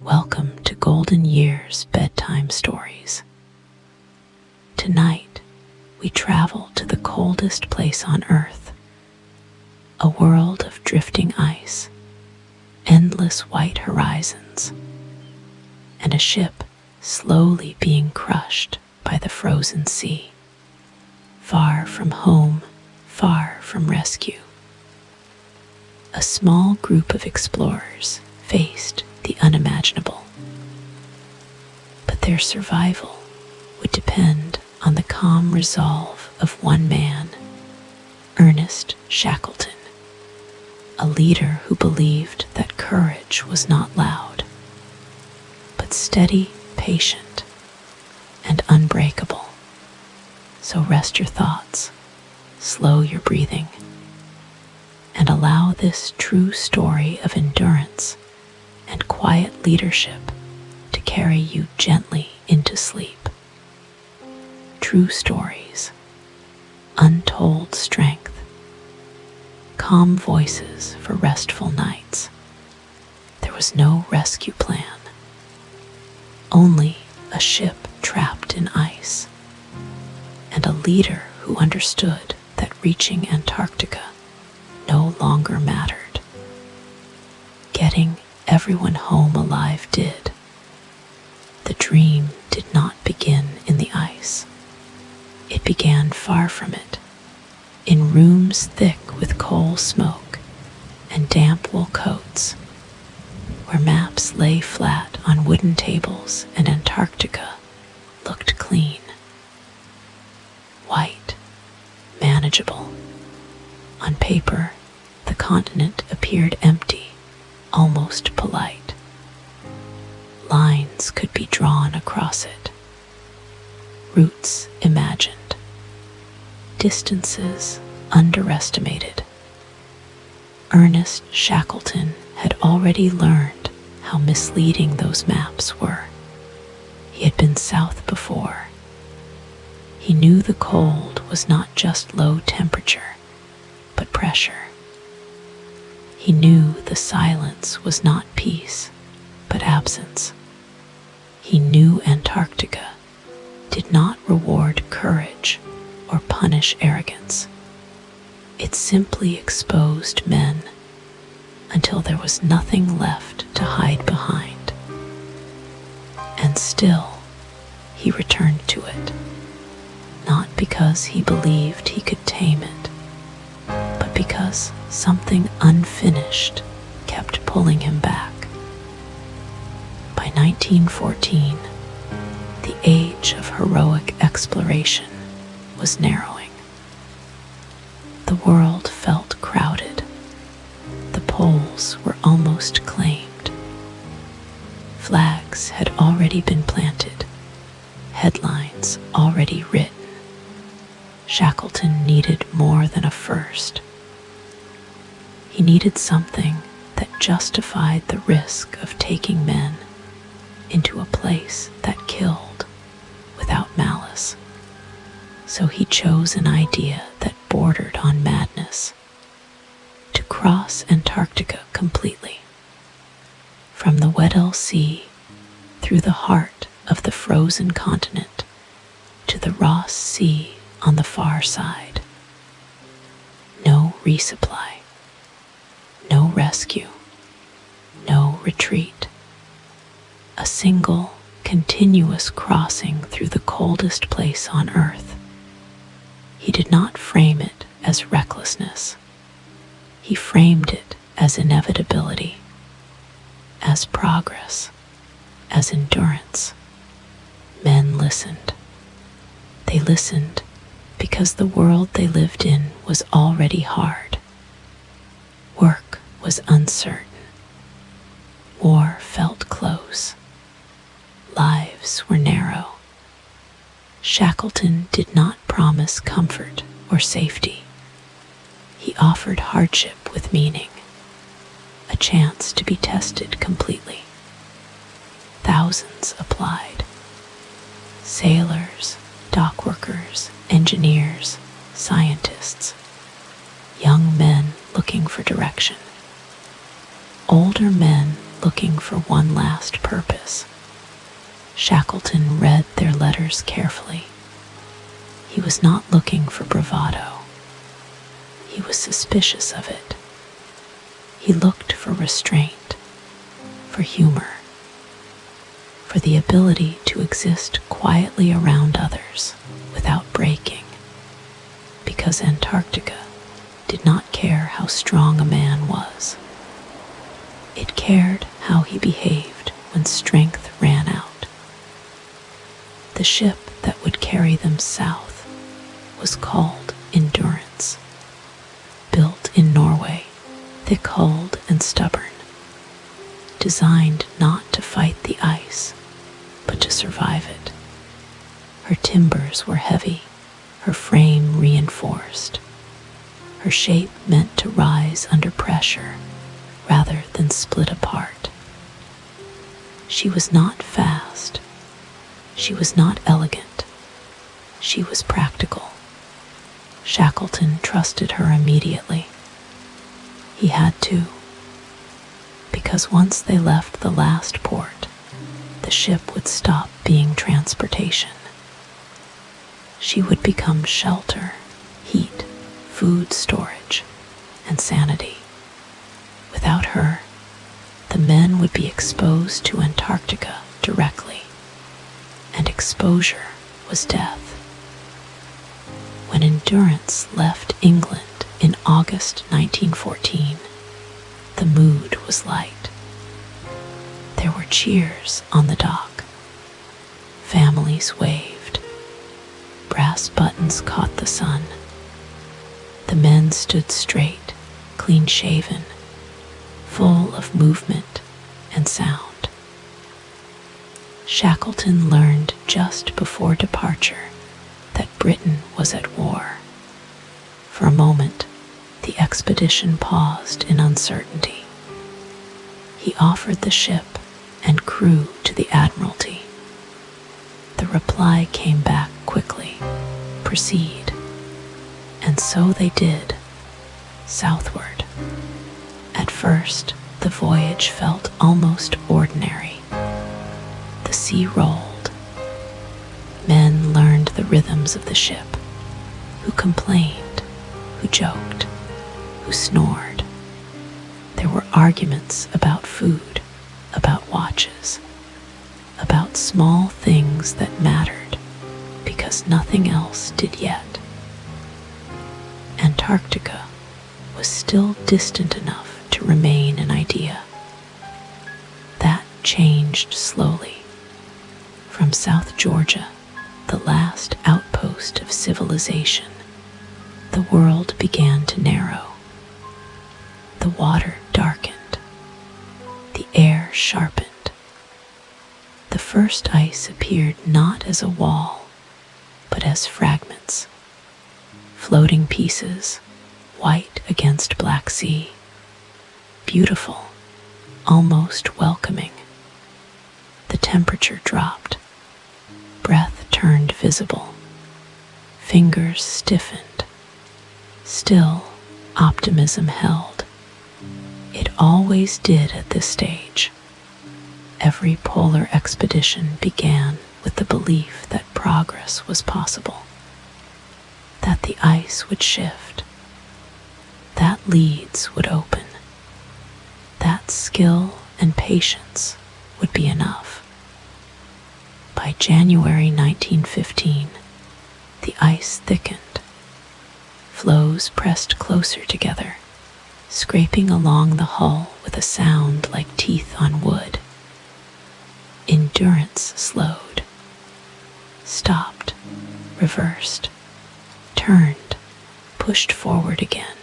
Welcome to Golden Years Bedtime Stories. Tonight, we travel to the coldest place on Earth, a world of drifting ice, endless white horizons, and a ship slowly being crushed by the frozen sea. Far from home, far from rescue. A small group of explorers faced the unimaginable. But their survival would depend on the calm resolve of one man, Ernest Shackleton, a leader who believed that courage was not loud, but steady, patient, and unbreakable. So rest your thoughts, slow your breathing, and allow this true story of endurance and quiet leadership to carry you gently into sleep. True stories, untold strength, calm voices for restful nights. There was no rescue plan, only a ship trapped in ice, and a leader who understood that reaching Antarctica no longer mattered. Getting everyone home alive did. The dream did not begin in the ice. It began far from it, in rooms thick with coal smoke and damp wool coats, where maps lay flat on wooden tables and Antarctica looked clean, white, manageable. On paper, the continent appeared empty, almost polite. Lines could be drawn across it, routes imagined, distances underestimated. Ernest Shackleton had already learned how misleading those maps were. He had been south before. He knew the cold was not just low temperature, but pressure. He knew the silence was not peace, but absence. He knew Antarctica did not reward courage or punish arrogance. It simply exposed men until there was nothing left to hide behind. And still, he returned to it, not because he believed he could tame it, but because something unfinished kept pulling him back. By 1914, the age of heroic exploration was narrowing. The world felt crowded. The poles were almost claimed. Flags had already been planted, headlines already written. Shackleton needed more than a first. He needed something that justified the risk of taking men into a place that killed without malice. So he chose an idea that bordered on madness: to cross Antarctica completely. From the Weddell Sea, through the heart of the frozen continent, to the Ross Sea on the far side. No resupply, no rescue, no retreat. A single, continuous crossing through the coldest place on Earth. He did not frame it as recklessness. He framed it as inevitability, as progress, as endurance. Men listened. They listened because the world they lived in was already hard. Work was uncertain. War felt close. Lives were narrow. Shackleton did not promise comfort or safety. He offered hardship with meaning, a chance to be tested completely. Thousands applied. Sailors, dock workers, engineers, scientists, young men looking for direction, older men looking for one last purpose. Shackleton read their letters carefully. He was not looking for bravado. He was suspicious of it. He looked for restraint, for humor, for the ability to exist quietly around others without breaking, because Antarctica did not care how strong a man was. It cared how he behaved when strength ran out. The ship that would carry them south was called Endurance. Built in Norway, thick-hulled and stubborn, designed not to fight the ice, but to survive it. Her timbers were heavy, her frame reinforced, her shape meant to rise under pressure rather than split apart. She was not fast. She was not elegant. She was practical. Shackleton trusted her immediately. He had to, because once they left the last port, the ship would stop being transportation. She would become shelter, heat, food storage, and sanity. Without her, the men would be exposed to Antarctica directly, and exposure was death. When Endurance left England in August 1914, the mood was light. There were cheers on the dock. Families waved. Brass buttons caught the sun. The men stood straight, clean-shaven, full of movement and sound. Shackleton learned just before departure that Britain was at war. For a moment, the expedition paused in uncertainty. He offered the ship and crew to the Admiralty. The reply came back quickly: proceed. And so they did, southward. At first, the voyage felt almost ordinary. The sea rolled. Men learned the rhythms of the ship, who complained, who joked, who snored. There were arguments about food, about watches, about small things that mattered because nothing else did yet. Antarctica was still distant enough to remain an idea. That changed slowly. From South Georgia, the last outpost of civilization, the world began to narrow. The water darkened. The air sharpened. The first ice appeared not as a wall, but as fragments, floating pieces, white against black sea, beautiful, almost welcoming. The temperature dropped. Breath turned visible. Fingers stiffened. Still, optimism held. It always did at this stage. Every polar expedition began with the belief that progress was possible, that the ice would shift, that leads would open, that skill and patience would be enough. By January 1915, the ice thickened. Floes pressed closer together, scraping along the hull with a sound like teeth on wood. Endurance slowed, stopped, reversed, turned, pushed forward again.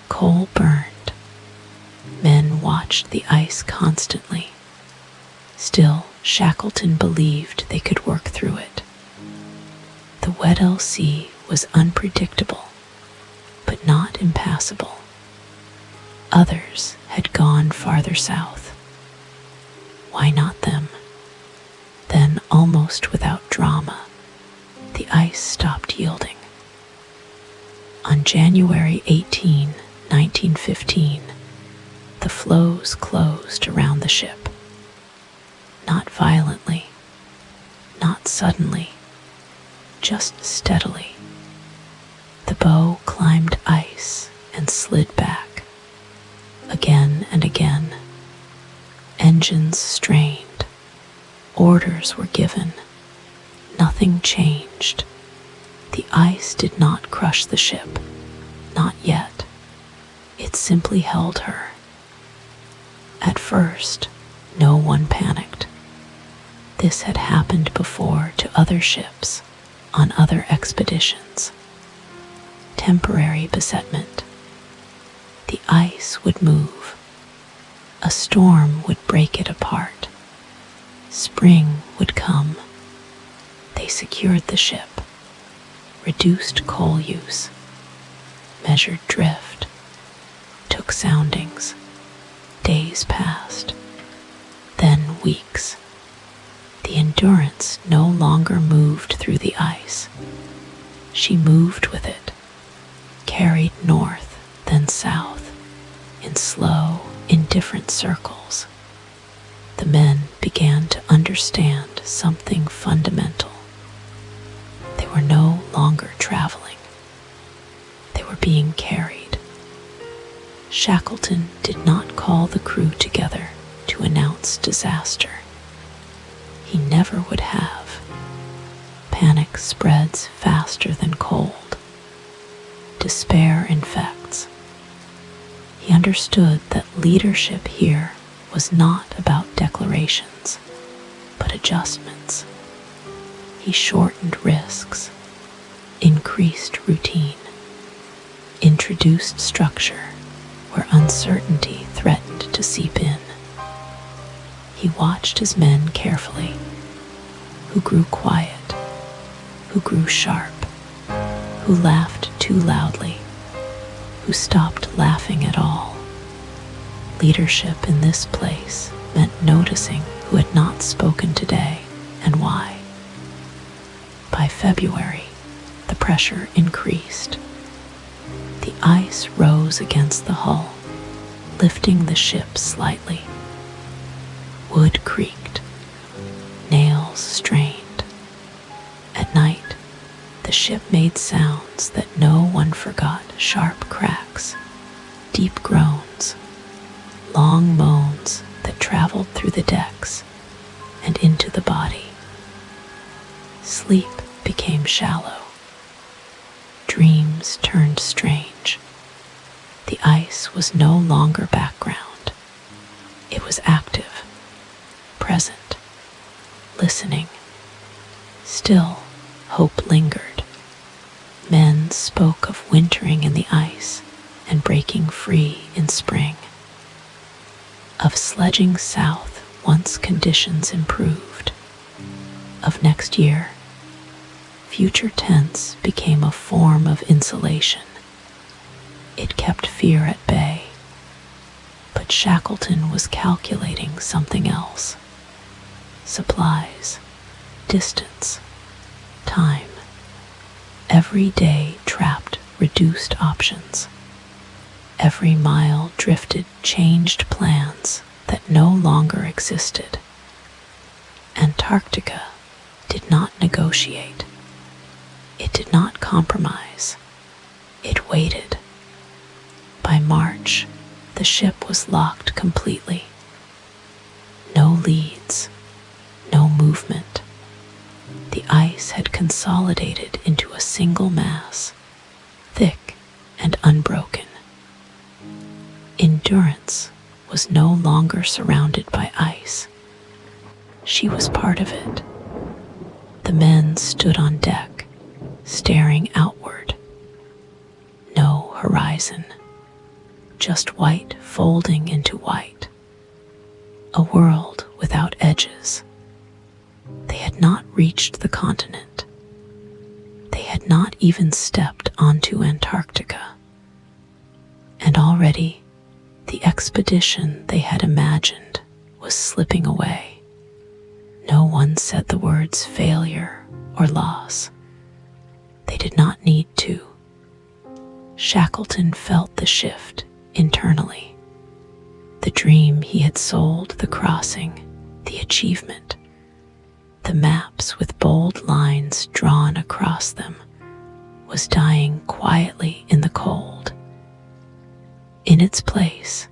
Coal burned. Men watched the ice constantly. Still, Shackleton believed they could work through it. The Weddell Sea was unpredictable, but not impassable. Others had gone farther south. Why not them? Then, almost without drama, the ice stopped yielding. On January 18, 1915, the The floes closed around the ship, not violently, not suddenly, just steadily. The bow climbed ice and slid back, again and again. Engines strained, orders were given. Nothing changed. The ice did not crush the ship, not yet. It simply held her. At first, no one panicked. This had happened before to other ships on other expeditions. Temporary besetment. The ice would move. A storm would break it apart. Spring would come. They secured the ship, reduced coal use, measured drift, took soundings. Days passed, then weeks. The Endurance no longer moved through the ice. She moved with it, carried north, then south, in slow, indifferent circles. The men began to understand something fundamental. They were no longer traveling. They were being carried. Shackleton did not call the crew together to announce disaster. He never would have. Panic spreads faster than cold. Despair infects. He understood that leadership here was not about declarations, but adjustments. He shortened risks, increased routine, introduced structure where uncertainty threatened to seep in. He watched his men carefully, who grew quiet, who grew sharp, who laughed too loudly, who stopped laughing at all. Leadership in this place meant noticing who had not spoken today and why. By February, the pressure increased. The ice rose against the hull, lifting the ship slightly. Wood creaked, nails strained. At night, the ship made sounds that no one forgot: sharp cracks, deep groans, long moans that traveled through the decks and into the body. Sleep became shallow. Dreams turned strange. The ice was no longer background. It was active, present, listening. Still, hope lingered. Men spoke of wintering in the ice and breaking free in spring. Of sledging south once conditions improved. Of next year. Future tense became a form of insulation. It kept fear at bay. But Shackleton was calculating something else. Supplies, distance, time. Every day trapped reduced options. Every mile drifted changed plans that no longer existed. Antarctica did not negotiate. It did not compromise. It waited. By March, the ship was locked completely. No leads, no movement. The ice had consolidated into a single mass, thick and unbroken. Endurance was no longer surrounded by ice. She was part of it. The men stood on deck, staring outward. No horizon, just white folding into white. A world without edges. They had not reached the continent. They had not even stepped onto Antarctica. And already, the expedition they had imagined was slipping away. No one said the words failure or loss. They did not need to. Shackleton felt the shift internally. The dream he had sold, the crossing, the achievement, the maps with bold lines drawn across them, was dying quietly in the cold. In its place,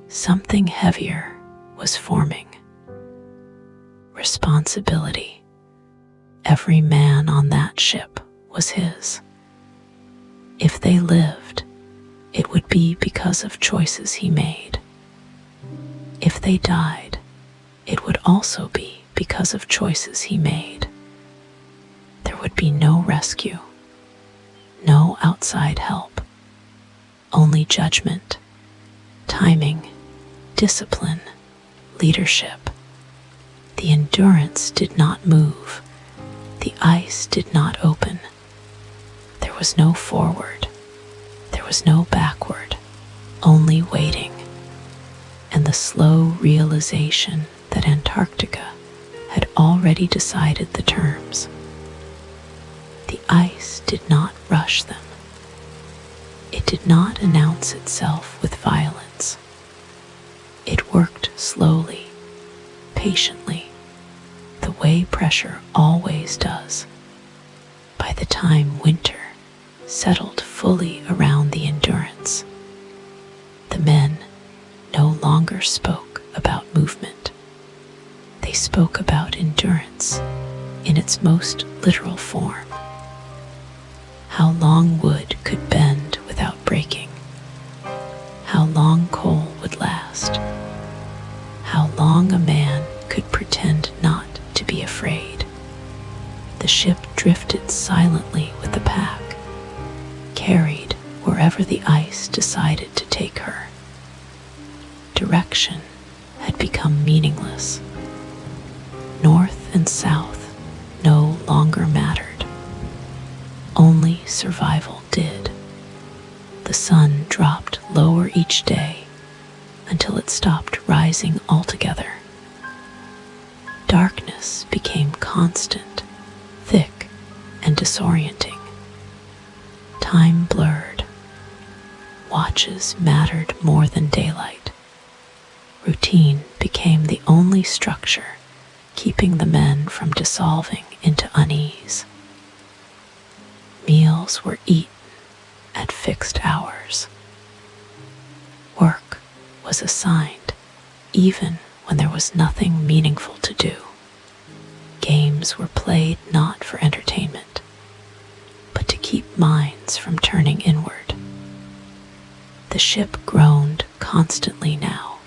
something heavier was forming. Responsibility. Every man on that ship was his. If they lived, it would be because of choices he made. If they died, it would also be because of choices he made. There would be no rescue, no outside help, only judgment, timing, discipline, leadership. The Endurance did not move. The ice did not open. There was no forward. There was no backward, only waiting, and the slow realization that Antarctica had already decided the terms. The ice did not rush them. It did not announce itself with violence. It worked slowly, patiently, the way pressure always does. By the time winter settled fully around the Endurance, the men no longer spoke about movement. They spoke about endurance in its most literal form. How long wood could bend without breaking. How long coal would last. How long a man could pretend not to be afraid. The ship drifted silently with the pack, carried wherever the ice decided to take her. Direction had become meaningless. North and south no longer mattered. Only survival did. The sun dropped lower each day until it stopped rising altogether. Darkness became constant, thick, and disorienting. Time blurred. Watches mattered more than daylight. Routine became the only structure keeping the men from dissolving into unease. Meals were eaten at fixed hours. Work was assigned even when there was nothing meaningful to do. Games were played not for entertainment, but to keep minds from turning inward. The ship groaned constantly now.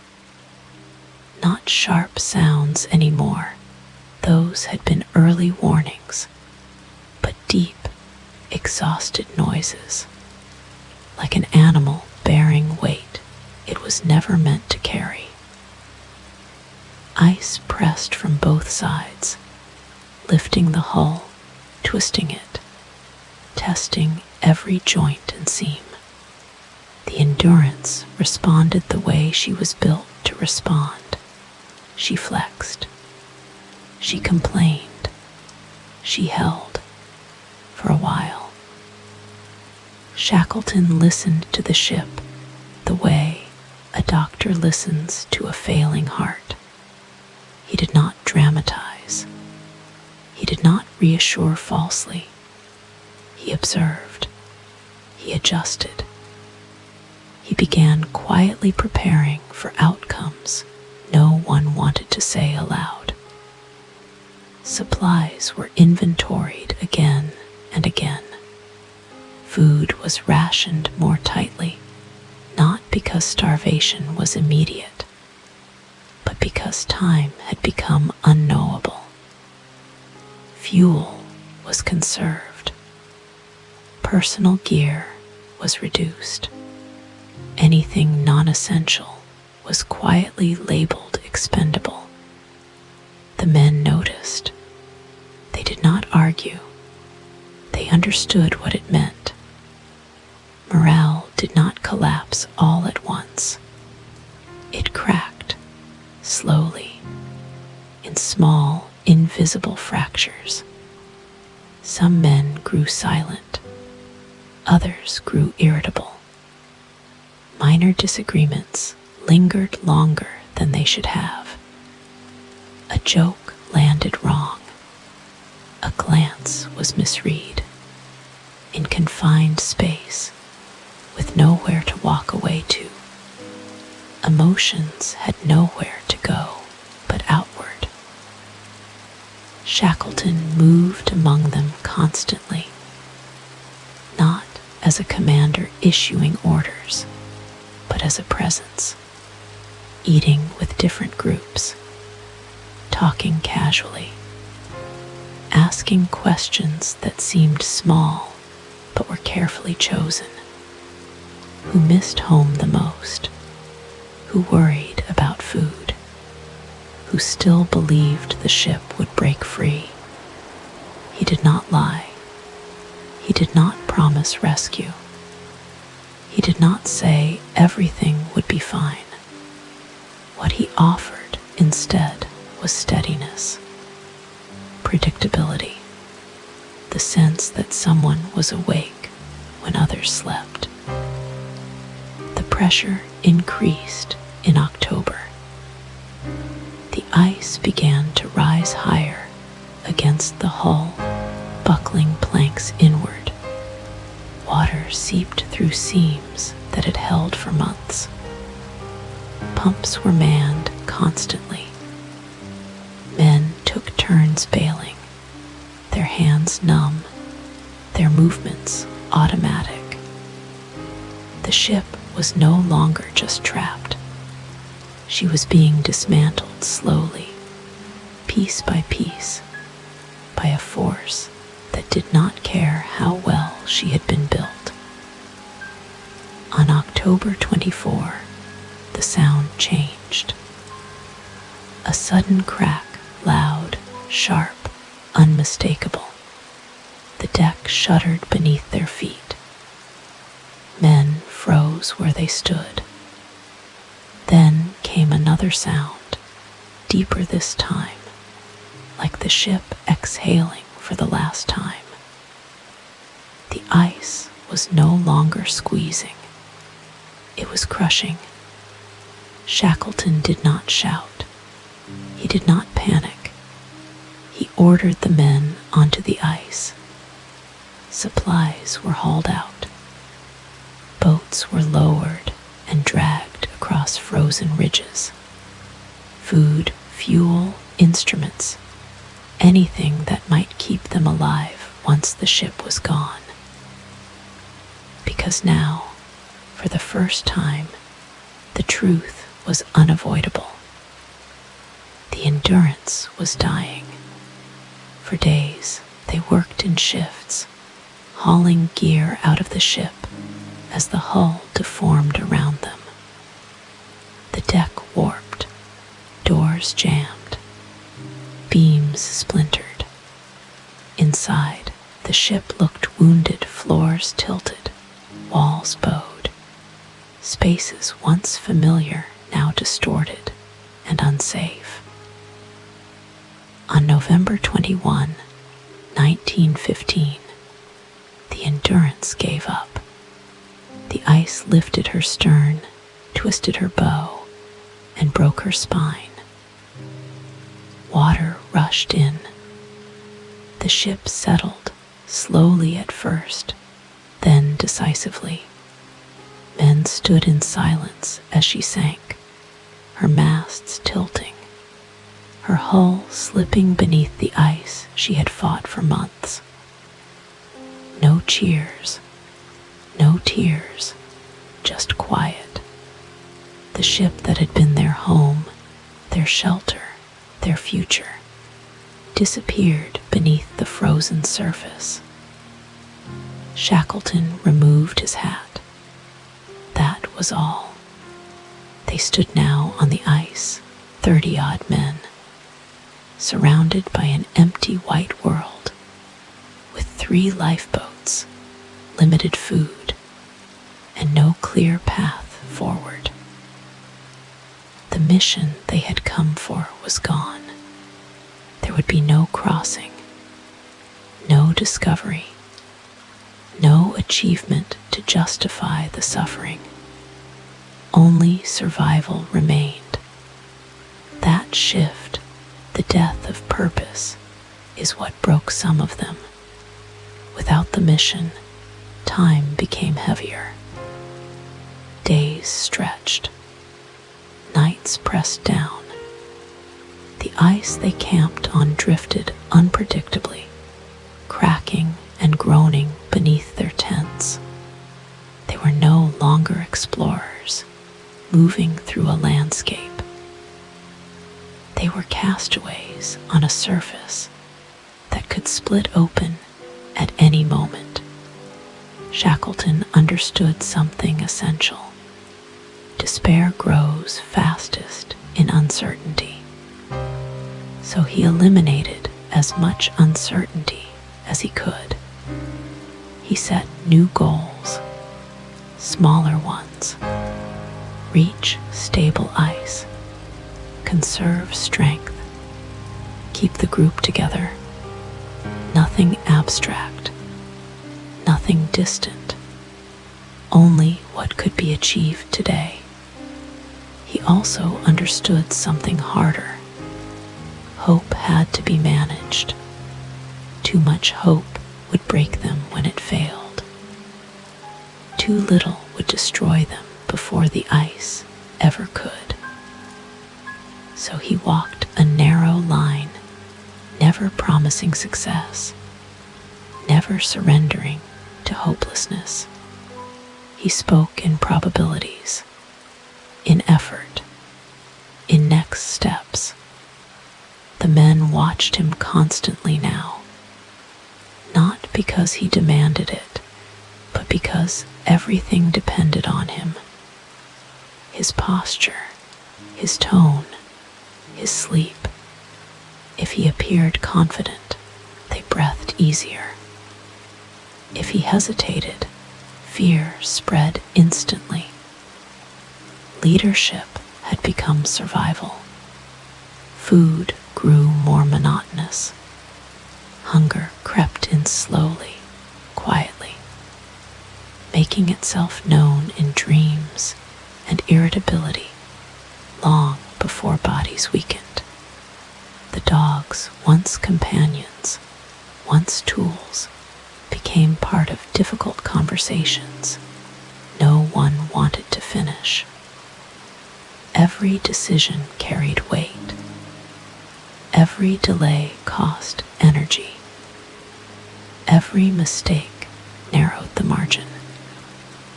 Not sharp sounds anymore, those had been early warnings, but deep, exhausted noises. Like an animal bearing weight it was never meant to carry. Ice pressed from both sides, lifting the hull, twisting it, testing every joint and seam. The Endurance responded the way she was built to respond. She flexed. She complained. She held. For a while. Shackleton listened to the ship the way a doctor listens to a failing heart. He did not dramatize. He did not reassure falsely. He observed. He adjusted. He began quietly preparing for outcomes no one wanted to say aloud. Supplies were inventoried again and again. Food was rationed more tightly, not because starvation was immediate, but because time had become unknowable. Fuel was conserved. Personal gear was reduced. Anything non-essential was quietly labeled expendable. The men noticed. They did not argue. They understood what it meant. Morale did not collapse all at once. It cracked, slowly, in small, invisible fractures. Some men grew silent. Others grew irritable. Minor disagreements lingered longer than they should have. A joke landed wrong. A glance was misread. In confined space, with nowhere to walk away to, emotions had nowhere to go but outward. Shackleton moved among them constantly, not as a commander issuing orders, but as a presence, eating with different groups, talking casually, asking questions that seemed small but were carefully chosen. Who missed home the most? Who worried about food? Who still believed the ship would break free? He did not lie. He did not promise rescue. He did not say everything would be fine. What he offered instead was steadiness, predictability, the sense that someone was awake when others slept. The pressure increased in October. The ice began to rise higher against the hull, buckling planks inward. Water seeped through seams that had held for months. Pumps were manned constantly. Men took turns bailing, their hands numb, their movements automatic. The ship was no longer just trapped. She was being dismantled slowly, piece by piece, by a force that did not care how well she had been built. On October 24, the sound changed. A sudden crack, loud, sharp, unmistakable. The deck shuddered beneath their feet. Men froze where they stood. Then came another sound, deeper this time, like the ship exhaling for the last time. The ice was no longer squeezing. It was crushing. Shackleton did not shout. He did not panic. He ordered the men onto the ice. Supplies were hauled out. Boats were lowered and dragged across frozen ridges. Food, fuel, instruments, anything that might keep them alive once the ship was gone. Because now, for the first time, the truth was unavoidable. The Endurance was dying. For days, they worked in shifts, hauling gear out of the ship as the hull deformed around them. The deck warped, doors jammed, beams splintered. Inside, the ship looked wounded, floors tilted, walls bowed. Spaces once familiar, now distorted and unsafe. On November 21, 1915, the Endurance gave up. The ice lifted her stern, twisted her bow, and broke her spine. Water rushed in. The ship settled, slowly at first, then decisively. Men stood in silence as she sank, her masts tilting, her hull slipping beneath the ice she had fought for months. No cheers, no tears, just quiet. The ship that had been their home, their shelter, their future, disappeared beneath the frozen surface. Shackleton removed his hat. That was all. They stood now on the ice, 30-odd men, surrounded by an empty white world, with 3 lifeboats, limited food, and no clear path forward. The mission they had come for was gone. There would be no crossing, no discovery, no achievement to justify the suffering. Only survival remained. That shift, the death of purpose, is what broke some of them. Without the mission, time became heavier. Days stretched. Nights pressed down. The ice they camped on drifted unpredictably, cracking and groaning beneath their tents. They were no longer explorers, moving through a landscape. They were castaways on a surface that could split open at any moment. Shackleton understood something essential. Despair grows fastest in uncertainty. So he eliminated as much uncertainty as he could. He set new goals, smaller ones. Reach stable ice. Conserve strength. Keep the group together. Nothing abstract. Nothing distant. Only what could be achieved today. He also understood something harder. Hope had to be managed. Too much hope would break them when it failed. Too little would destroy them before the ice ever could. So he walked a narrow line, never promising success, never surrendering to hopelessness. He spoke in probabilities, in effort, in next steps. The men watched him constantly now, not because he demanded it, but because everything depended on him. His posture, his tone, his sleep. If he appeared confident, they breathed easier. If he hesitated, fear spread instantly. Leadership had become survival. Food grew more monotonous. Hunger crept in slowly, quietly, making itself known in dreams and irritability long before bodies weakened. The dogs, once companions, once tools, became part of difficult conversations no one wanted to finish. Every decision carried weight. Every delay cost energy. Every mistake narrowed the margin.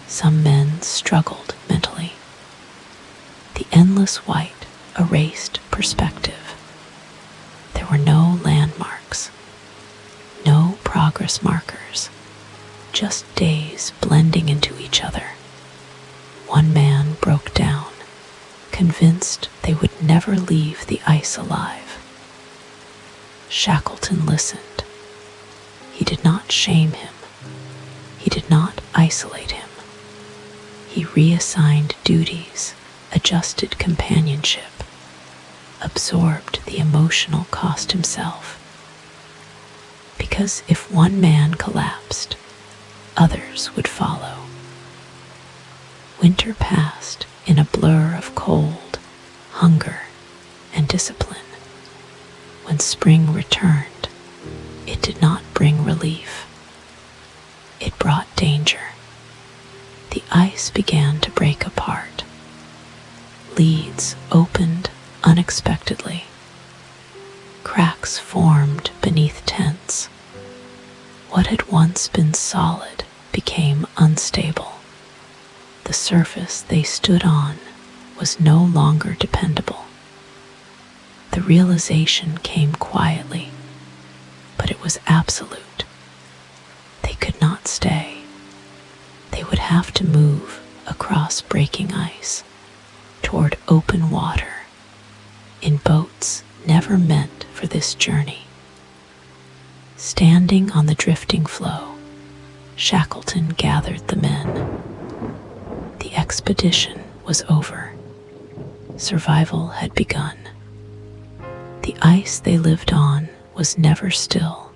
Some men struggled mentally. The endless white erased perspective. There were no landmarks, no progress markers, just days blending into each other. One man broke down, convinced they would never leave the ice alive. Shackleton listened. He did not shame him. He did not isolate him. He reassigned duties, adjusted companionship, absorbed the emotional cost himself. Because if one man collapsed, others would follow. Winter passed in a blur of cold, hunger, and discipline. When spring returned, it did not bring relief. It brought danger. The ice began to break apart. Leads opened unexpectedly. Cracks formed beneath tents. What had once been solid became unstable. The surface they stood on was no longer dependable. The realization came quietly, but it was absolute. They could not stay. They would have to move across breaking ice, toward open water, in boats never meant for this journey. Standing on the drifting floe, Shackleton gathered the men. The expedition was over. Survival had begun. The ice they lived on was never still.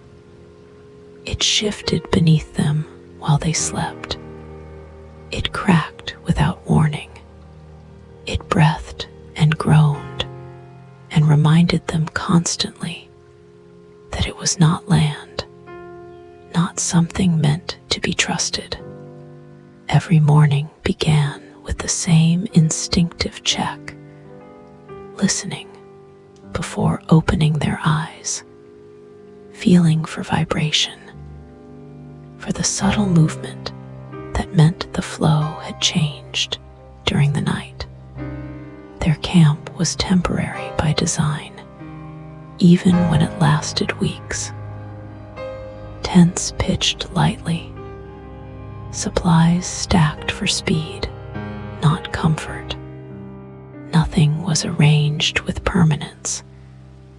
It shifted beneath them while they slept. It cracked without warning. It breathed and groaned and reminded them constantly that it was not land, not something meant to be trusted. Every morning began with the same instinctive check, listening before opening their eyes, feeling for vibration, for the subtle movement that meant the flow had changed during the night. Their camp was temporary by design, even when it lasted weeks. Tents pitched lightly, supplies stacked for speed, not comfort. Nothing was arranged with permanence,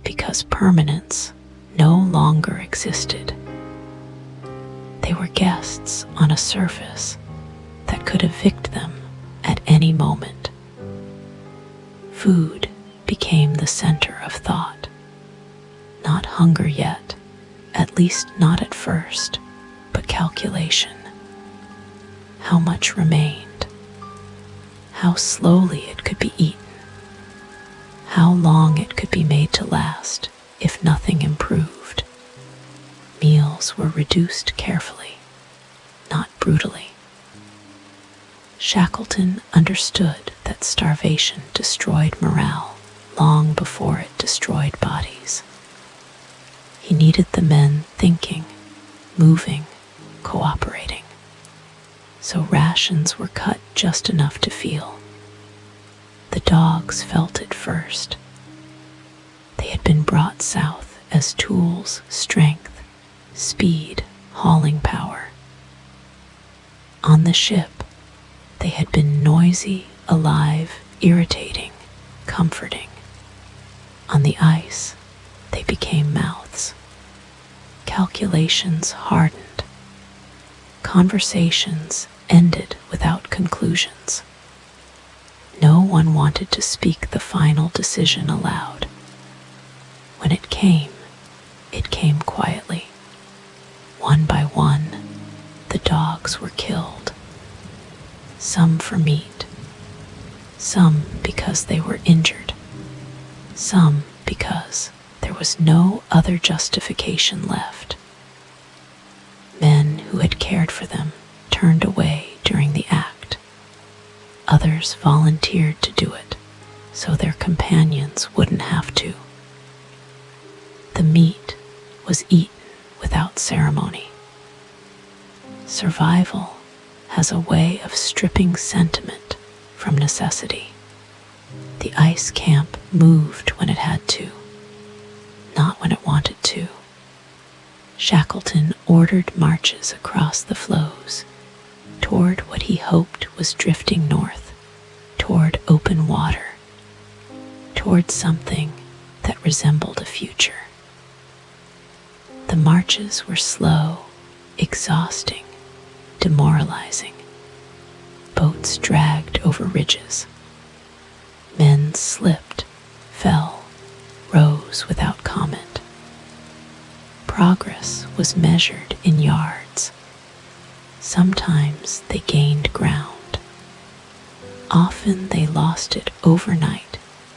because permanence no longer existed. They were guests on a surface that could evict them at any moment. Food became the center of thought. Not hunger yet, at least not at first, but calculation. How much remained? How slowly it could be eaten? How long it could be made to last if nothing improved? Meals were reduced carefully, not brutally. Shackleton understood that starvation destroyed morale long before it destroyed bodies. He needed the men thinking, moving, cooperating. So rations were cut just enough to feel. The dogs felt it first. They had been brought south as tools, strength, speed, hauling power. On the ship, they had been noisy, alive, irritating, comforting. On the ice, they became mouths. Calculations hardened. Conversations ended without conclusions. No one wanted to speak the final decision aloud. When it came quietly. One by one, the dogs were killed. Some for meat, some because they were injured, some because there was no other justification left. Men who had cared for them turned away during the act. Others volunteered to do it so their companions wouldn't have to. The meat was eaten without ceremony. Survival has a way of stripping sentiment from necessity. The ice camp moved when it had to, not when it wanted to. Shackleton ordered marches across the floes, toward what he hoped was drifting north, toward open water, toward something that resembled a future. The marches were slow, exhausting, demoralizing. Boats dragged over ridges. Men slipped, fell, rose without comment. Progress was measured in yards. Sometimes they gained ground. Often they lost it overnight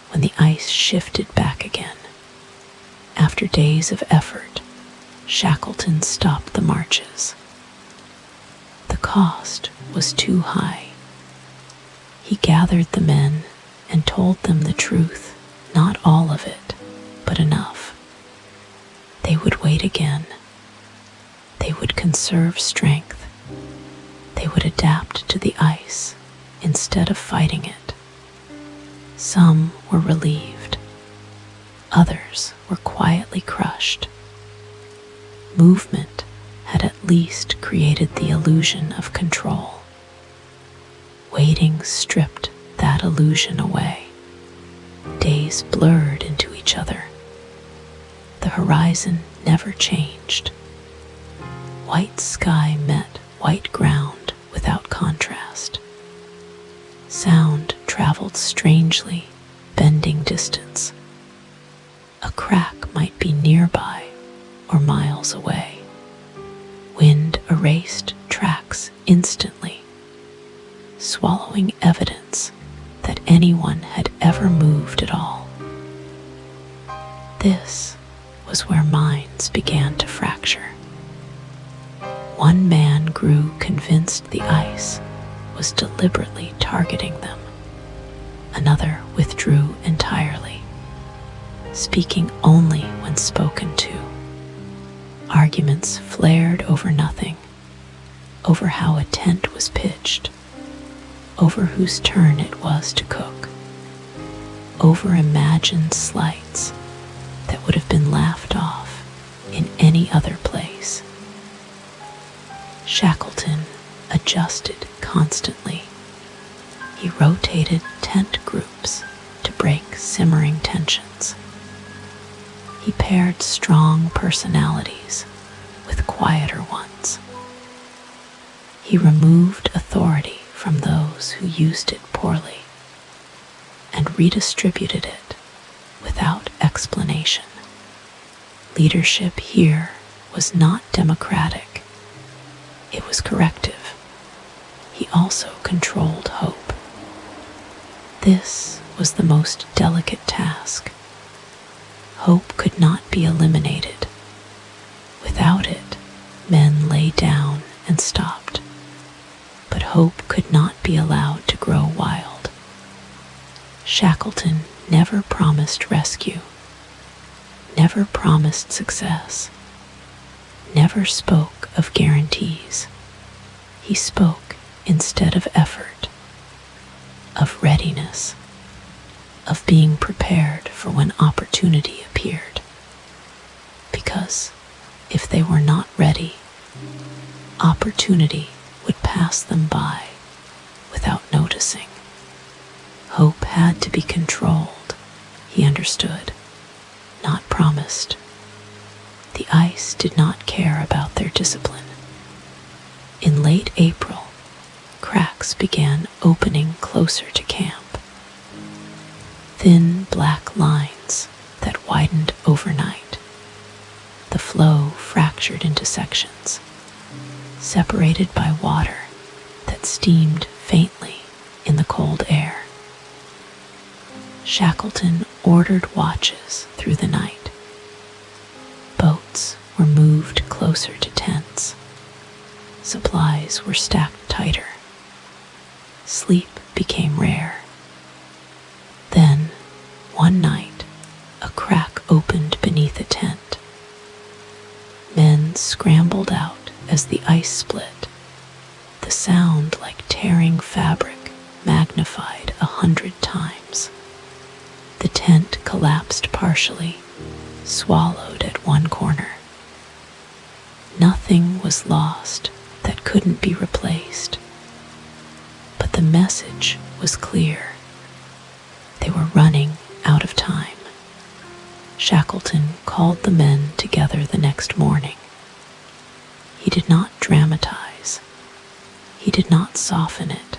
when the ice shifted back again. After days of effort, Shackleton stopped the marches. The cost was too high. He gathered the men and told them the truth, not all of it, but enough. They would wait again. They would conserve strength. They would adapt to the ice instead of fighting it. Some were relieved. Others were quietly crushed. Movement had at least created the illusion of control. Waiting stripped that illusion away. Days blurred into each other. The horizon never changed. White sky met white ground without contrast. Sound traveled strangely, bending distance. A crack might be nearby or miles away. Wind erased tracks instantly, swallowing evidence that anyone was where minds began to fracture. One man grew convinced the ice was deliberately targeting them. Another withdrew entirely, speaking only when spoken to. Arguments flared over nothing, over how a tent was pitched, over whose turn it was to cook, over imagined slights that would have been laughed off in any other place. Shackleton adjusted constantly. He rotated tent groups to break simmering tensions. He paired strong personalities with quieter ones. He removed authority from those who used it poorly and redistributed it without explanation. Leadership here was not democratic. It was corrective. He also controlled hope. This was the most delicate task. Hope could not be eliminated. Without it, men lay down and stopped. But hope could not be allowed to grow wild. Shackleton never promised rescue, never promised success, never spoke of guarantees. He spoke instead of effort, of readiness, of being prepared for when opportunity appeared. Because if they were not ready, opportunity would pass them by without noticing. Hope had to be controlled, he understood, not promised. The ice did not care about their discipline. In late April, cracks began opening closer to camp. Thin black lines that widened overnight. The floe fractured into sections, separated by water that steamed faintly in the cold air. Shackleton ordered watches through the night. Boats were moved closer to tents. Supplies were stacked tighter. Sleep became rare. Then, one night, a crack opened beneath a tent. Men scrambled out as the ice split, the sound like tearing fabric magnified 100 times. The tent collapsed partially, swallowed at one corner. Nothing was lost that couldn't be replaced. But the message was clear. They were running out of time. Shackleton called the men together the next morning. He did not dramatize. He did not soften it.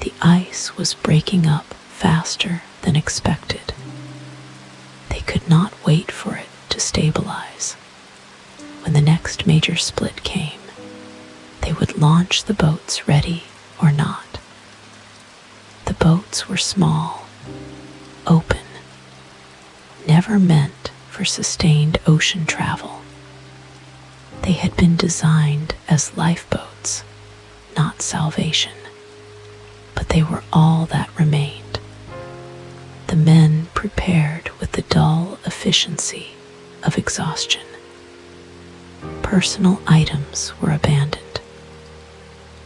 The ice was breaking up faster than expected. They could not wait for it to stabilize. When the next major split came, they would launch the boats ready or not. The boats were small, open, never meant for sustained ocean travel. They had been designed as lifeboats, not salvation, but they were all that remained. The men prepared with the dull efficiency of exhaustion. Personal items were abandoned.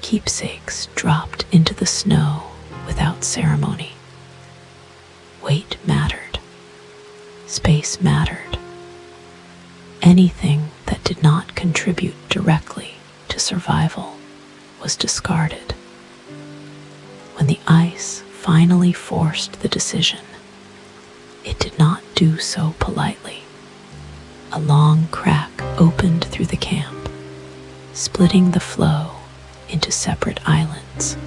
Keepsakes dropped into the snow without ceremony. Weight mattered. Space mattered. Anything that did not contribute directly to survival was discarded. When the ice finally forced the decision, it did not do so politely. A long crack opened through the camp, splitting the floe into separate islands.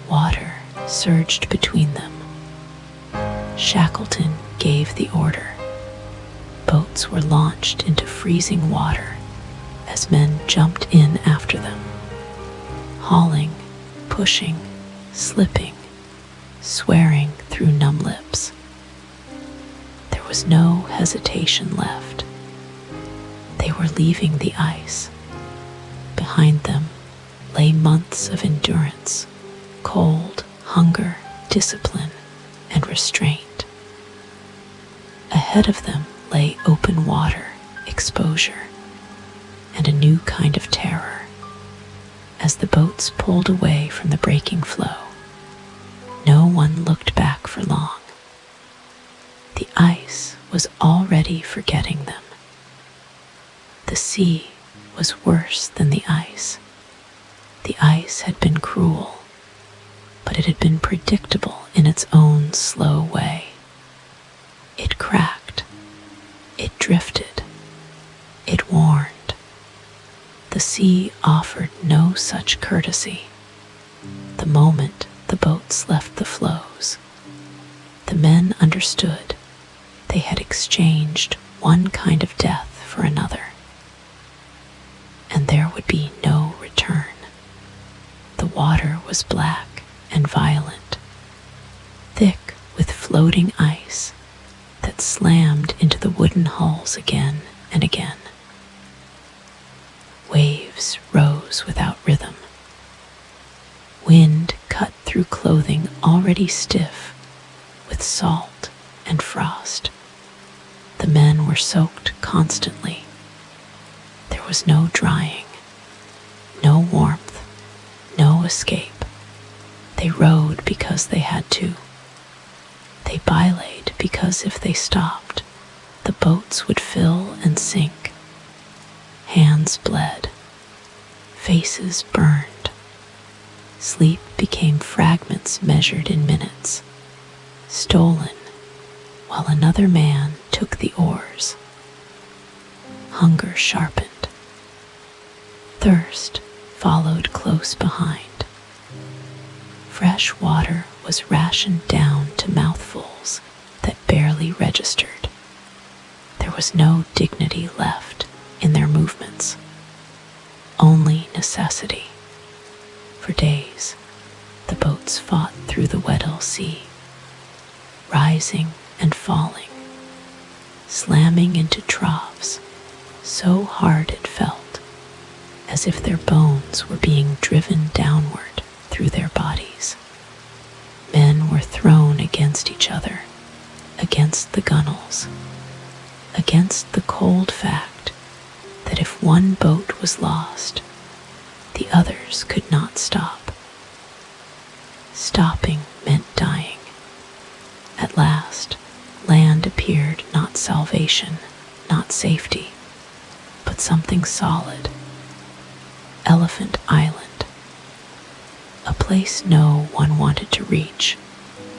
Water surged between them. Shackleton gave the order. Boats were launched into freezing water as men jumped in after them, hauling, pushing, slipping, swearing through numb lips. There was no hesitation left. They were leaving the ice. Behind them lay months of endurance, cold, hunger, discipline, and restraint. Ahead of them lay open water, exposure, and a new kind of terror. As the boats pulled away from the breaking flow, no one looked back for long. The ice was already forgetting them. The sea was worse than the ice. The ice had been cruel, but it had been predictable in its own slow way. It cracked, it drifted, it warned. The sea offered no such courtesy. The moment the boats left the floes, the men understood they had exchanged one kind of death for another, and there would be no return. The water was black and violent, thick with floating ice that slammed into the wooden hulls again and again. Waves rose without rhythm. Wind cut through clothing already stiff with salt and frost. The men were soaked constantly. There was no drying, no warmth, no escape. They rowed because they had to. They belayed because if they stopped, the boats would fill and sink. Hands bled. Faces burned. Sleep became fragments measured in minutes, stolen while another man took the oars. Hunger sharpened. Thirst followed close behind. Fresh water was rationed down to mouthfuls that barely registered. There was no dignity left in their movements, only necessity. For days, the boats fought through the Weddell Sea, rising and falling, slamming into troughs so hard it felt as if their bones were being driven downward through their bodies. Men were thrown against each other, against the gunwales, against the cold fact that if one boat was lost, the others could not stop. Stopping meant dying. At last, land appeared not salvation, not safety, but something solid. Elephant Island. A place no one wanted to reach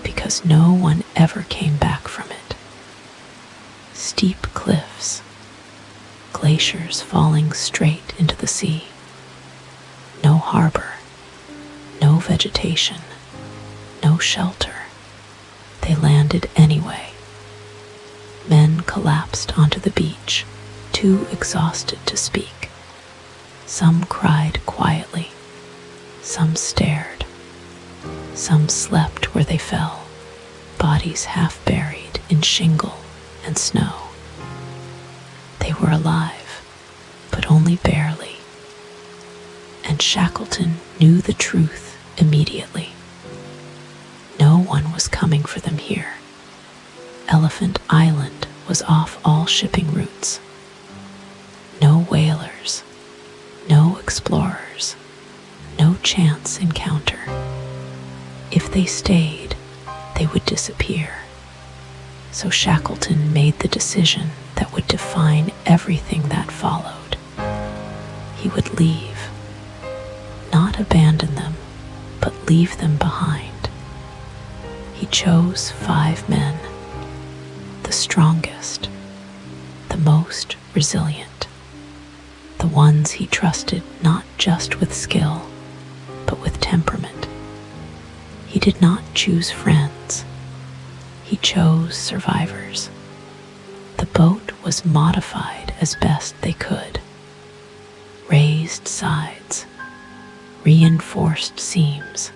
because no one ever came back from it. Steep cliffs, glaciers falling straight into the sea. No harbor, no vegetation, no shelter. They landed anyway. Men collapsed onto the beach, too exhausted to speak. Some cried quietly, some stared, some slept where they fell, bodies half buried in shingle and snow. They were alive, but only barely. And Shackleton knew the truth immediately. No one was coming for them here. Elephant Island was off all shipping routes. No whalers, no explorers, no chance encounter. If they stayed, they would disappear. So Shackleton made the decision that would define everything that followed. He would leave. Not abandon them, but leave them behind. He chose 5 men, the strongest, the most resilient, the ones he trusted not just with skill, but with temperament. He did not choose friends. He chose survivors. The boat was modified as best they could. Raised sides, reinforced seams,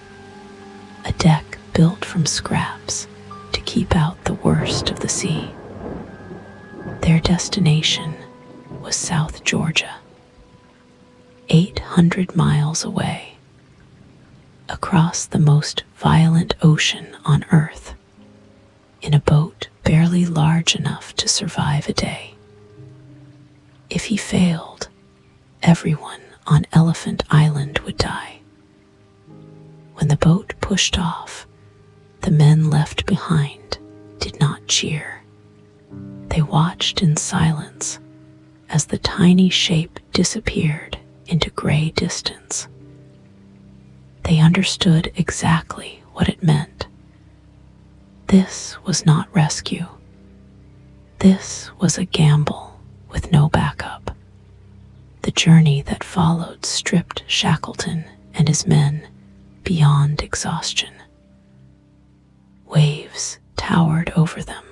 a deck built from scraps to keep out the worst of the sea. Their destination was South Georgia, 800 miles away, across the most violent ocean on Earth, in a boat barely large enough to survive a day. If he failed, everyone on Elephant Island would die. When the boat pushed off, the men left behind did not cheer. They watched in silence as the tiny shape disappeared into gray distance. They understood exactly what it meant. This was not rescue. This was a gamble with no backup. The journey that followed stripped Shackleton and his men beyond exhaustion. Waves towered over them.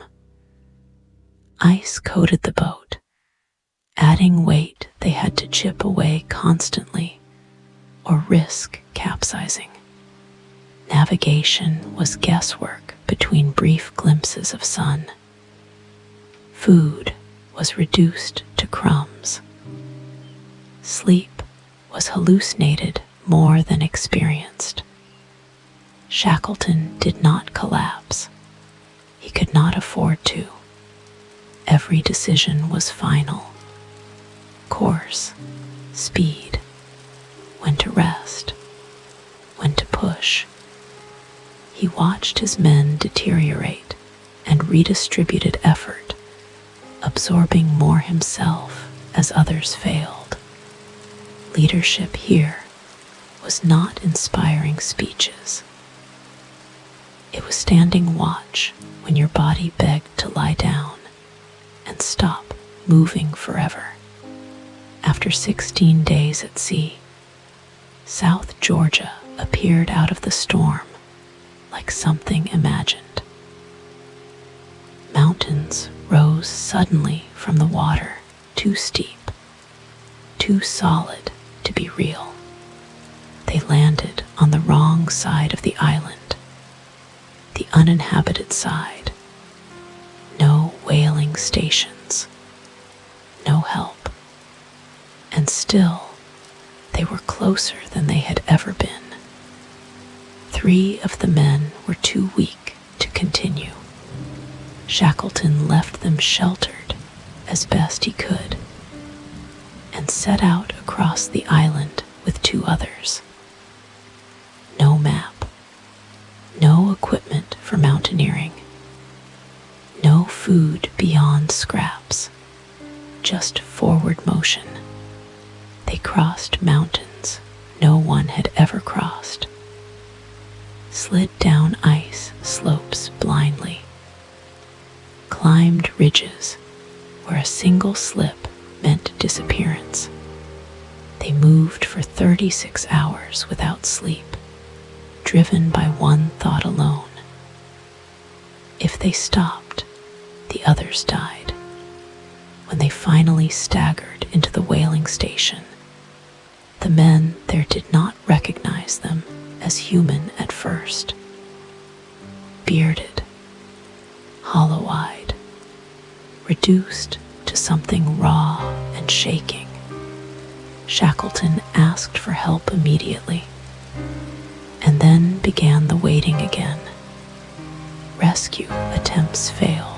Ice coated the boat, adding weight they had to chip away constantly or risk capsizing. Navigation was guesswork between brief glimpses of sun. Food was reduced to crumbs. Sleep was hallucinated more than experienced. Shackleton did not collapse. He could not afford to. Every decision was final. Course, speed, when to rest, when to push. He watched his men deteriorate and redistributed effort, absorbing more himself as others failed. Leadership here was not inspiring speeches. It was standing watch when your body begged to lie down and stop moving forever. After 16 days at sea, South Georgia appeared out of the storm like something imagined. Mountains rose suddenly from the water, too steep, too solid to be real. They landed on the wrong side of the island, the uninhabited side. No whaling stations, no help. And still, they were closer than they had ever been. 3 of the men were too weak to continue. Shackleton left them sheltered as best he could and set out across the island with 2 others. No map, no equipment for mountaineering, no food beyond scraps, just forward motion. They crossed mountains no one had ever crossed, slid down ice slopes blindly, climbed ridges where a single slip meant disappearance. They moved for 36 hours without sleep, driven by one thought alone. If they stopped, the others died. When they finally staggered into the whaling station, the men there did not recognize them as human at first. Bearded, hollow-eyed, reduced to something raw and shaking. Shackleton asked for help immediately, and then began the waiting again. Rescue attempts failed.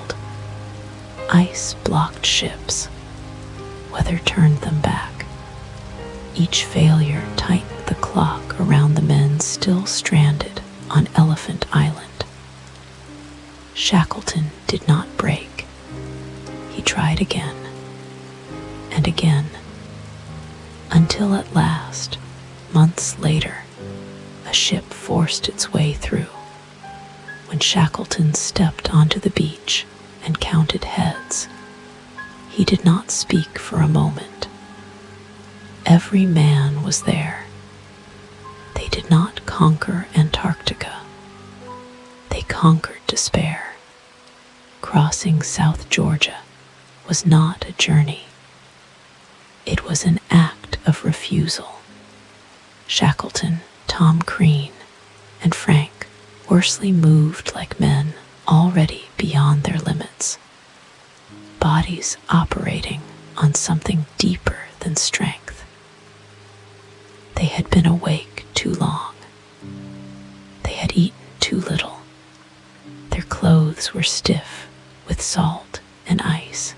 Ice blocked ships. Weather turned them back. Each failure tightened the clock around the men still stranded on Elephant Island. Shackleton did not break. He tried again and again, until at last, months later, a ship forced its way through. When Shackleton stepped onto the beach and counted heads, he did not speak for a moment. Every man was there. They did not conquer Antarctica. They conquered despair. Crossing South Georgia was not a journey. It was an act of refusal. Shackleton, Tom Crean, and Frank Worsley moved like men already beyond their limits. bodies operating on something deeper than strength. They had been awake too long. They had eaten too little. Their clothes were stiff with salt and ice.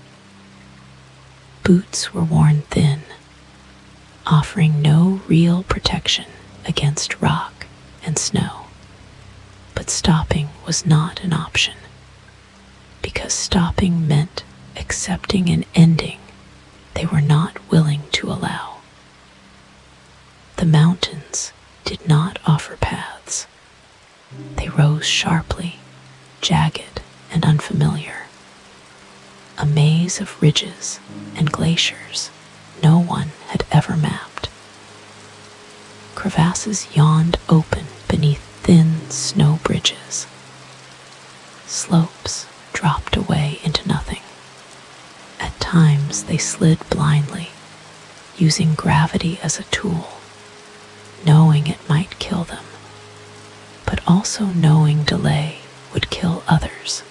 Boots were worn thin, offering no real protection against rock and snow. But stopping was not an option, because stopping meant accepting an ending they were not willing to allow. The mountains did not offer paths. They rose sharply, jagged and unfamiliar, a maze of ridges and glaciers no one had ever mapped. Crevasses yawned open beneath thin snow bridges. Slopes dropped away into nothing. At times they slid blindly, using gravity as a tool, knowing it might kill them, but also knowing delay would kill others.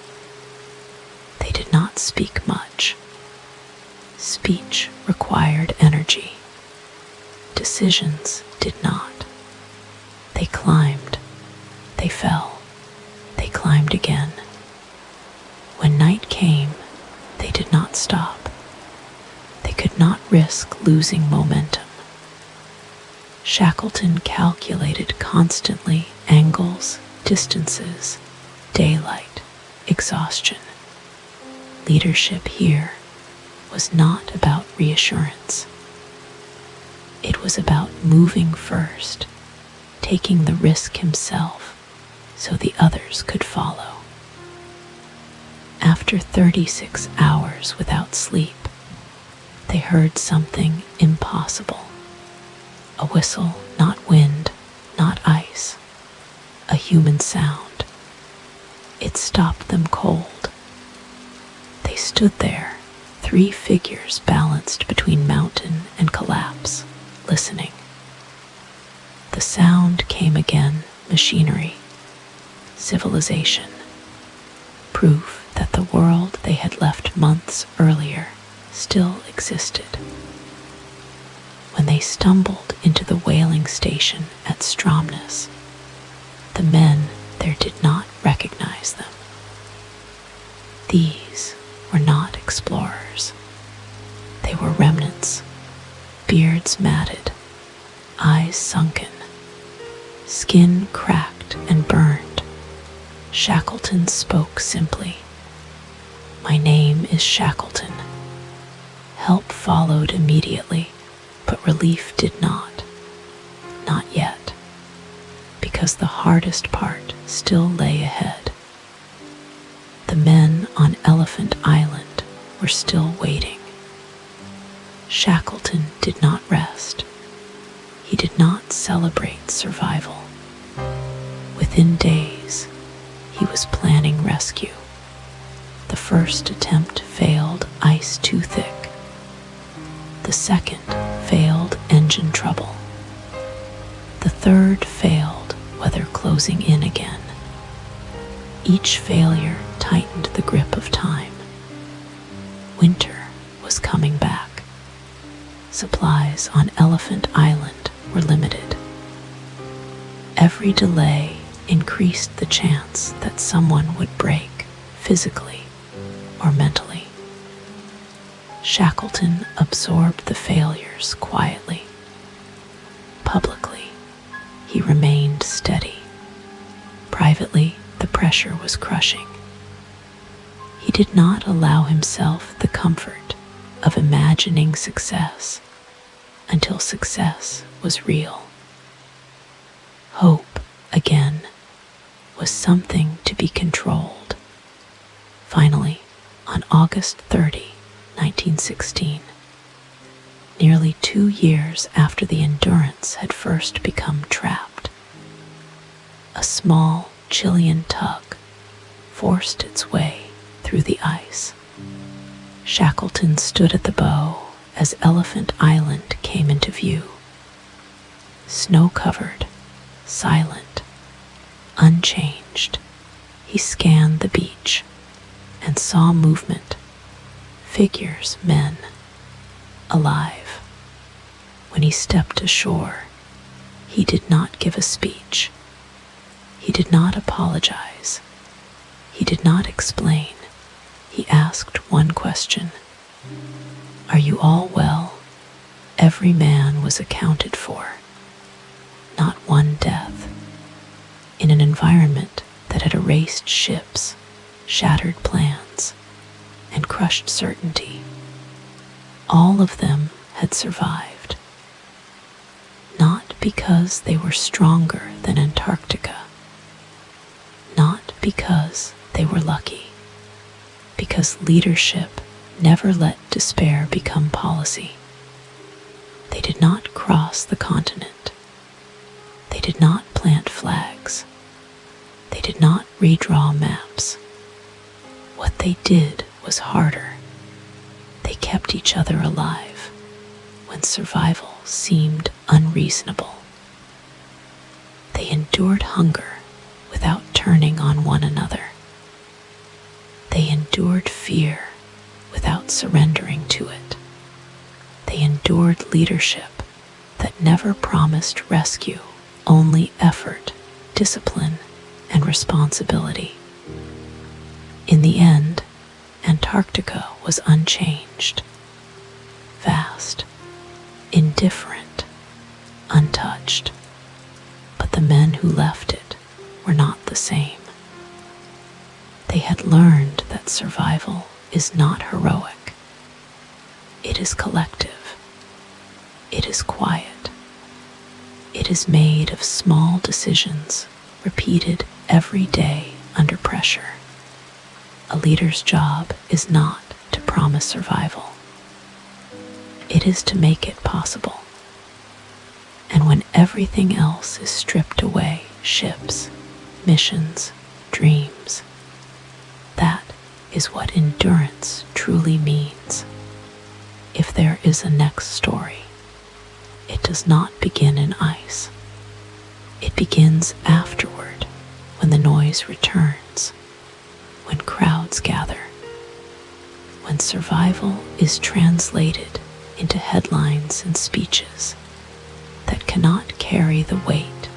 They did not speak much. Speech required energy. Decisions did not. They climbed. They fell. They climbed again. When night came, they did not stop. They could not risk losing momentum. Shackleton calculated constantly angles, distances, daylight, exhaustion. Leadership here was not about reassurance. It was about moving first, taking the risk himself so the others could follow. After 36 hours without sleep, they heard something impossible. A whistle, not wind, not ice. A human sound. It stopped them cold. They stood there, 3 figures balanced between mountain and collapse, listening. The sound came again, machinery, civilization, proof that the world they had left months earlier still existed. When they stumbled into the whaling station at Stromness, the men there did not recognize them. These were not explorers. They were remnants, beards matted, eyes sunken, skin cracked and burned. Shackleton spoke simply. "My name is Shackleton." Help followed immediately, but relief did not. Not yet, because the hardest part still lay ahead. The men on Elephant Island were still waiting. Shackleton did not rest. He did not celebrate survival. Within days, he was planning rescue. The first attempt failed, ice too thick. The second failed, engine trouble. The third failed, weather closing in again. Each failure tightened the grip of time. Winter was coming back. Supplies on Elephant Island were limited. Every delay increased the chance that someone would break, physically or mentally. Shackleton absorbed the failures quietly. Publicly, he remained steady. Privately, the pressure was crushing. He did not allow himself the comfort of imagining success until success was real. Hope, again, was something to be controlled. Finally, on August 30, 1916, nearly 2 years after the Endurance had first become trapped, a small Chilean tug forced its way through the ice. Shackleton stood at the bow as Elephant Island came into view. Snow-covered, silent, unchanged, he scanned the beach and saw movement, figures, men, alive. When he stepped ashore, he did not give a speech. He did not apologize. He did not explain. He asked one question. Are you all well? Every man was accounted for. Not one death. In an environment that had erased ships, shattered plans, and crushed certainty, all of them had survived. Not because they were stronger than Antarctica, not because they were lucky, because leadership never let despair become policy. They did not cross the continent. They did not plant flags. They did not redraw maps. What they did was harder. They kept each other alive when survival seemed unreasonable. They endured hunger without turning on one another. They endured fear without surrendering to it. They endured leadership that never promised rescue, only effort, discipline, and responsibility. In the end, Antarctica was unchanged, vast, indifferent, untouched. But the men who left it were not the same. They had learned that survival is not heroic. It is collective. It is quiet. It is made of small decisions repeated every day under pressure. A leader's job is not to promise survival. It is to make it possible. And when everything else is stripped away, ships, missions, dreams, that is what endurance truly means. If there is a next story, it does not begin in ice. It begins afterward, when the noise returns, when crowds gather, when survival is translated into headlines and speeches that cannot carry the weight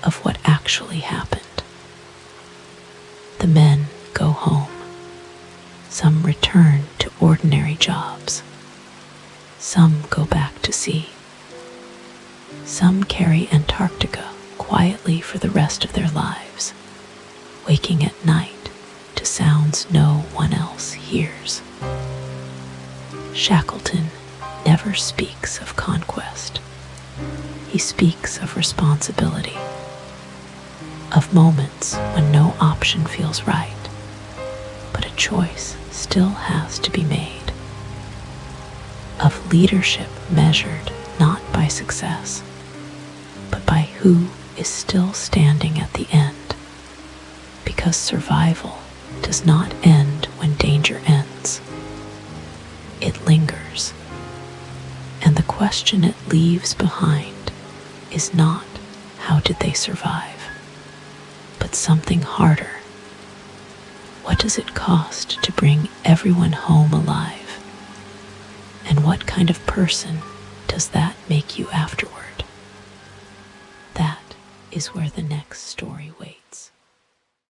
of what actually happened. The men go home. Some return to ordinary jobs. Some go back to sea. Some carry Antarctica quietly for the rest of their lives, waking at night to sounds no one else hears. Shackleton never speaks of conquest. He speaks of responsibility, of moments when no option feels right, but a choice still has to be made, of leadership measured not by success, but by who is still standing at the end, because survival does not end when danger ends. It lingers, and the question it leaves behind is not how did they survive, but something harder. What does it cost to bring everyone home alive? And what kind of person does that make you afterward? That is where the next story waits.